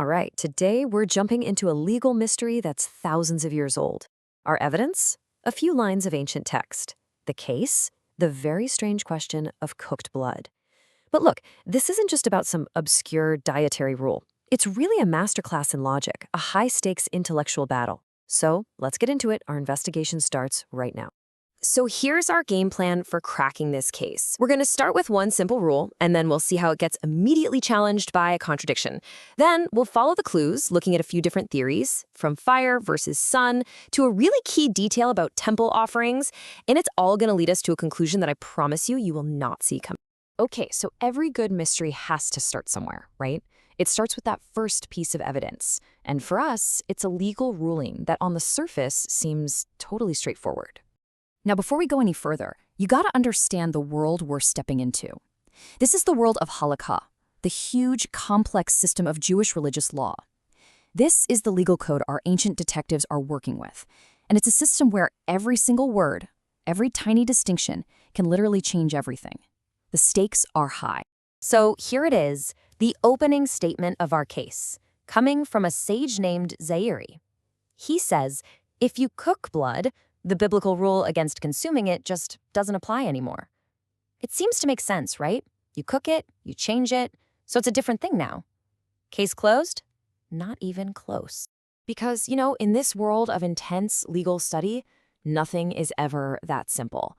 All right, today we're jumping into a legal mystery that's thousands of years old. Our evidence? A few lines of ancient text. The case? The very strange question of cooked blood. But look, this isn't just about some obscure dietary rule. It's really a masterclass in logic, a high-stakes intellectual battle. So let's get into it. Our investigation starts right now. So here's our game plan for cracking this case. We're going to start with one simple rule, and then we'll see how it gets immediately challenged by a contradiction. Then we'll follow the clues, looking at a few different theories, from fire versus sun to a really key detail about temple offerings, and it's all going to lead us to a conclusion that I promise you will not see coming. Okay, so every good mystery has to start somewhere, right? It starts with that first piece of evidence. And for us, it's a legal ruling that on the surface seems totally straightforward. Now, before we go any further, you gotta understand the world we're stepping into. This is the world of halakha, the huge, complex system of Jewish religious law. This is the legal code our ancient detectives are working with. And it's a system where every single word, every tiny distinction, can literally change everything. The stakes are high. So here it is, the opening statement of our case, coming from a sage named Zairi. He says, if you cook blood, the biblical rule against consuming it just doesn't apply anymore. It seems to make sense, right? You cook it, you change it, so it's a different thing now. Case closed? Not even close. Because, in this world of intense legal study, nothing is ever that simple.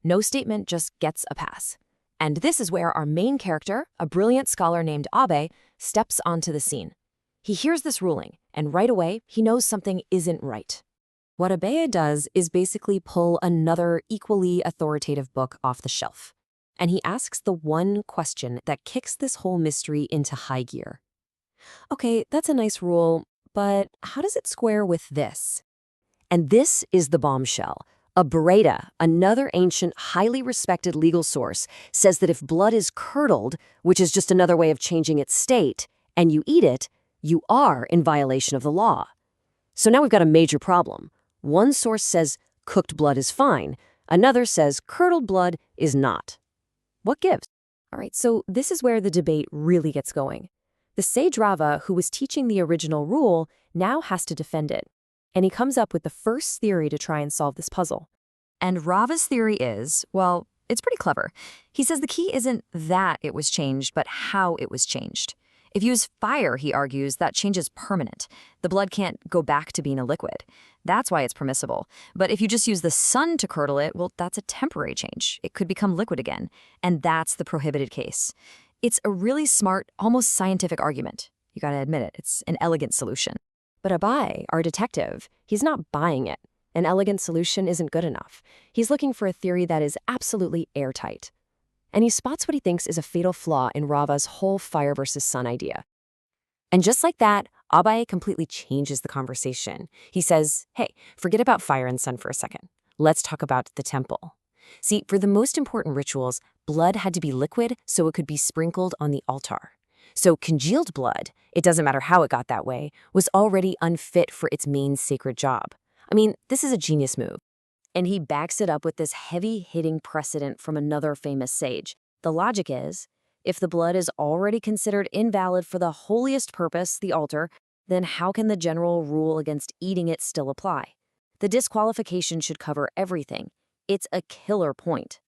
No statement just gets a pass. And this is where our main character, a brilliant scholar named Abe, steps onto the scene. He hears this ruling, and right away, he knows something isn't right. What Abe does is basically pull another equally authoritative book off the shelf. And he asks the one question that kicks this whole mystery into high gear. Okay, that's a nice rule, but how does it square with this? And this is the bombshell. A Bereda, another ancient, highly respected legal source, says that if blood is curdled, which is just another way of changing its state, and you eat it, you are in violation of the law. So now we've got a major problem. One source says cooked blood is fine. Another says curdled blood is not. What gives? All right, so this is where the debate really gets going. The sage Rava, who was teaching the original rule, now has to defend it. And he comes up with the first theory to try and solve this puzzle. And Rava's theory is, well, it's pretty clever. He says the key isn't that it was changed, but how it was changed. If you use fire, he argues, that change is permanent. The blood can't go back to being a liquid. That's why it's permissible. But if you just use the sun to curdle it, well, that's a temporary change. It could become liquid again. And that's the prohibited case. It's a really smart, almost scientific argument. You gotta admit it, it's an elegant solution. But Abai, our detective, he's not buying it. An elegant solution isn't good enough. He's looking for a theory that is absolutely airtight. And he spots what he thinks is a fatal flaw in Rava's whole fire versus sun idea. And just like that, Abai completely changes the conversation. He says, hey, forget about fire and sun for a second. Let's talk about the temple. See, for the most important rituals, blood had to be liquid so it could be sprinkled on the altar. So congealed blood, it doesn't matter how it got that way, was already unfit for its main sacred job. I mean, this is a genius move. And he backs it up with this heavy-hitting precedent from another famous sage. The logic is, if the blood is already considered invalid for the holiest purpose, the altar, then how can the general rule against eating it still apply? The disqualification should cover everything. It's a killer point.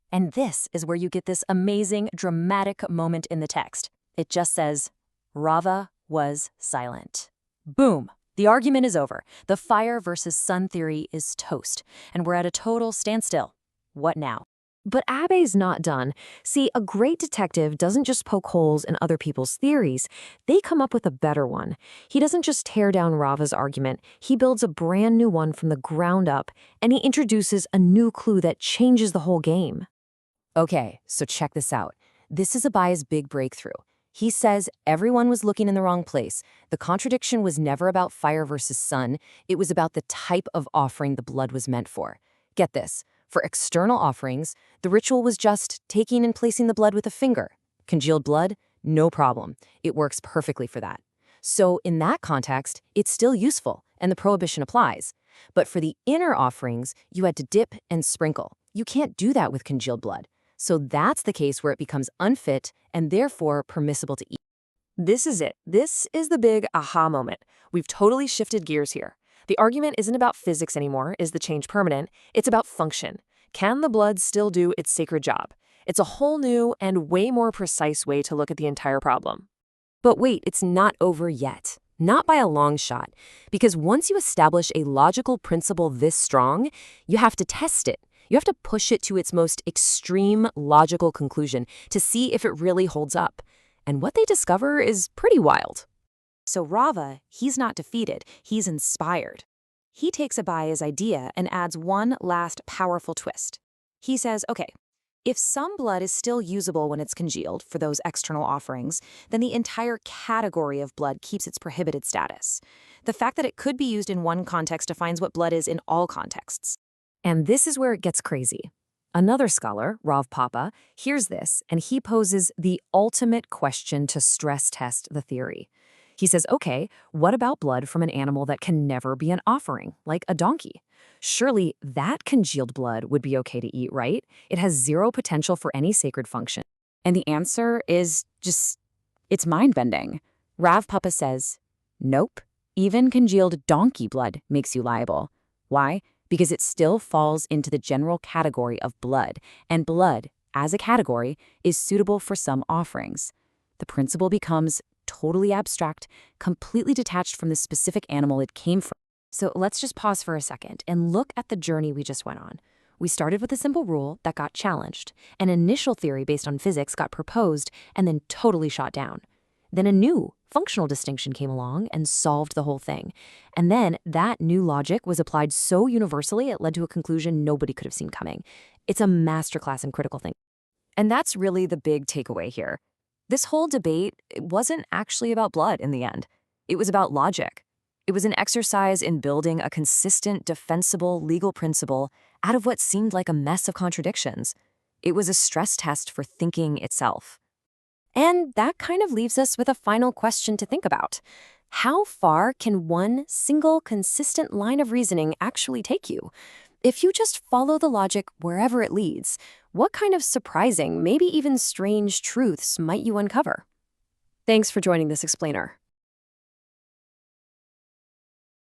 And this is where you get this amazing, dramatic moment in the text. It just says, Rava was silent. Boom! The argument is over. The fire versus sun theory is toast, and we're at a total standstill. What now? But Abe's not done. See, a great detective doesn't just poke holes in other people's theories. They come up with a better one. He doesn't just tear down Rava's argument. He builds a brand new one from the ground up, and he introduces a new clue that changes the whole game. Okay, so check this out. This is Abai's big breakthrough. He says everyone was looking in the wrong place. The contradiction was never about fire versus sun. It was about the type of offering the blood was meant for. Get this. For external offerings, the ritual was just taking and placing the blood with a finger. Congealed blood? No problem. It works perfectly for that. So in that context, it's still useful, and the prohibition applies. But for the inner offerings, you had to dip and sprinkle. You can't do that with congealed blood. So that's the case where it becomes unfit and therefore permissible to eat. This is it. This is the big aha moment. We've totally shifted gears here. The argument isn't about physics anymore. Is the change permanent? It's about function. Can the blood still do its sacred job? It's a whole new and way more precise way to look at the entire problem. But wait, it's not over yet. Not by a long shot. Because once you establish a logical principle this strong, you have to test it. You have to push it to its most extreme logical conclusion to see if it really holds up. And what they discover is pretty wild. So Rava, he's not defeated, he's inspired. He takes Abaya's idea and adds one last powerful twist. He says, okay, if some blood is still usable when it's congealed for those external offerings, then the entire category of blood keeps its prohibited status. The fact that it could be used in one context defines what blood is in all contexts. And this is where it gets crazy. Another scholar, Rav Papa, hears this, and he poses the ultimate question to stress test the theory. He says, okay, what about blood from an animal that can never be an offering, like a donkey? Surely that congealed blood would be okay to eat, right? It has zero potential for any sacred function. And the answer is just, it's mind-bending. Rav Papa says, nope, even congealed donkey blood makes you liable. Why? Because it still falls into the general category of blood, and blood, as a category, is suitable for some offerings. The principle becomes totally abstract, completely detached from the specific animal it came from. So let's just pause for a second and look at the journey we just went on. We started with a simple rule that got challenged. An initial theory based on physics got proposed and then totally shot down. Then a new functional distinction came along and solved the whole thing. And then that new logic was applied so universally it led to a conclusion nobody could have seen coming. It's a masterclass in critical thinking. And that's really the big takeaway here. This whole debate, it wasn't actually about blood in the end. It was about logic. It was an exercise in building a consistent, defensible legal principle out of what seemed like a mess of contradictions. It was a stress test for thinking itself. And that kind of leaves us with a final question to think about. How far can one single consistent line of reasoning actually take you? If you just follow the logic wherever it leads, what kind of surprising, maybe even strange truths might you uncover? Thanks for joining this explainer.